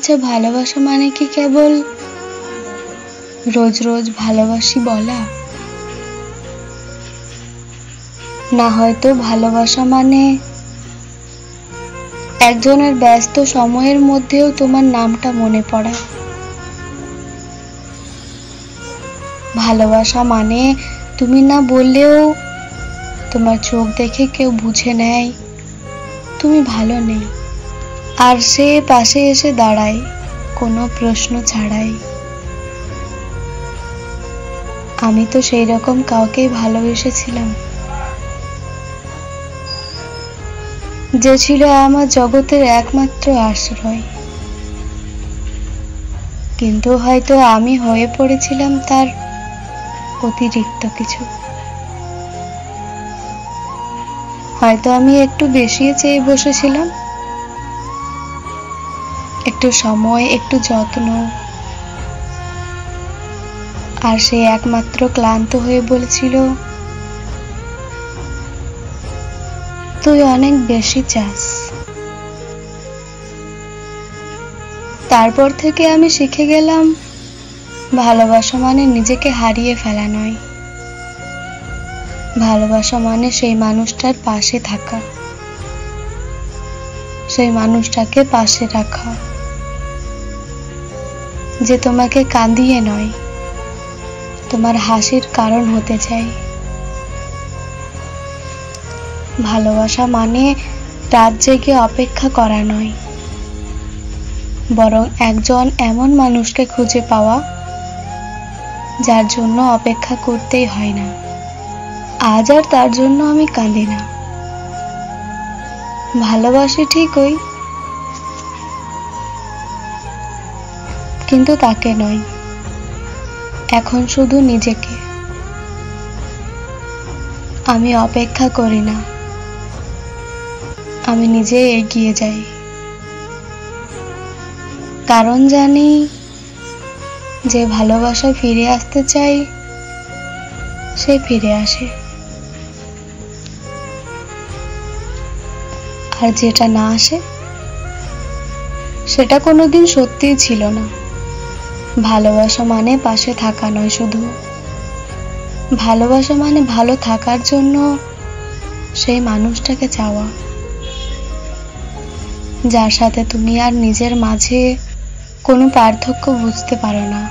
আচ্ছা, ভালোবাসা মানে কি কেবল রোজ রোজ ভালোবাসি বলা? না, হয়তো ভালোবাসা মানে একজনের ব্যস্ত সময়ের মধ্যেও তোমার নামটা মনে পড়া। ভালোবাসা মানে তুমি না বললেও তোমার চোখ দেখে কেউ বুঝে নেয় তুমি ভালো নেই, আর সে পাশে এসে দাঁড়ায় কোনো প্রশ্ন ছাড়াই। আমি তো সেই রকম কাউকেই ভালোবেসেছিলাম, যে ছিল আমার জগতের একমাত্র আশ্রয়। কিন্তু হয়তো আমি হয়ে পড়েছিলাম তার অতিরিক্ত কিছু। হয়তো আমি একটু বেশি চেয়ে বসেছিলাম, একটু সময়, একটু যত্ন, আর সে একমাত্র ক্লান্ত হয়ে বলেছিল, তুই অনেক বেশি চাস। তারপর থেকে আমি শিখে গেলাম, ভালোবাসা মানে নিজেকে হারিয়ে ফেলা নয়। ভালোবাসা মানে সেই মানুষটার পাশে থাকা, সেই মানুষটাকে পাশে রাখা, যে তোমাকে কাঁদিয়ে নয়, তোমার হাসির কারণ হতে চাই। ভালোবাসা মানে রাত জেগে অপেক্ষা করা নয়, বরং একজন এমন মানুষকে খুঁজে পাওয়া যার জন্য অপেক্ষা করতেই হয় না। আজ আর তার জন্য আমি কাঁদি না। ভালোবাসি ঠিকই, কিন্তু তাকে নয়, এখন শুধু নিজেকে। আমি অপেক্ষা করি না, আমি নিজে এগিয়ে যাই, কারণ জানি যে ভালোবাসা ফিরে আসতে চাই সে ফিরে আসে, আর যেটা না আসে সেটা কোনোদিন সত্যিই ছিল না। ভালোবাসা মানে পাশে থাকা নয় শুধু, ভালোবাসা মানে ভালো থাকার জন্য সেই মানুষটাকে চাওয়া, যার সাথে তুমি আর নিজের মাঝে কোনো পার্থক্য বুঝতে পারো না।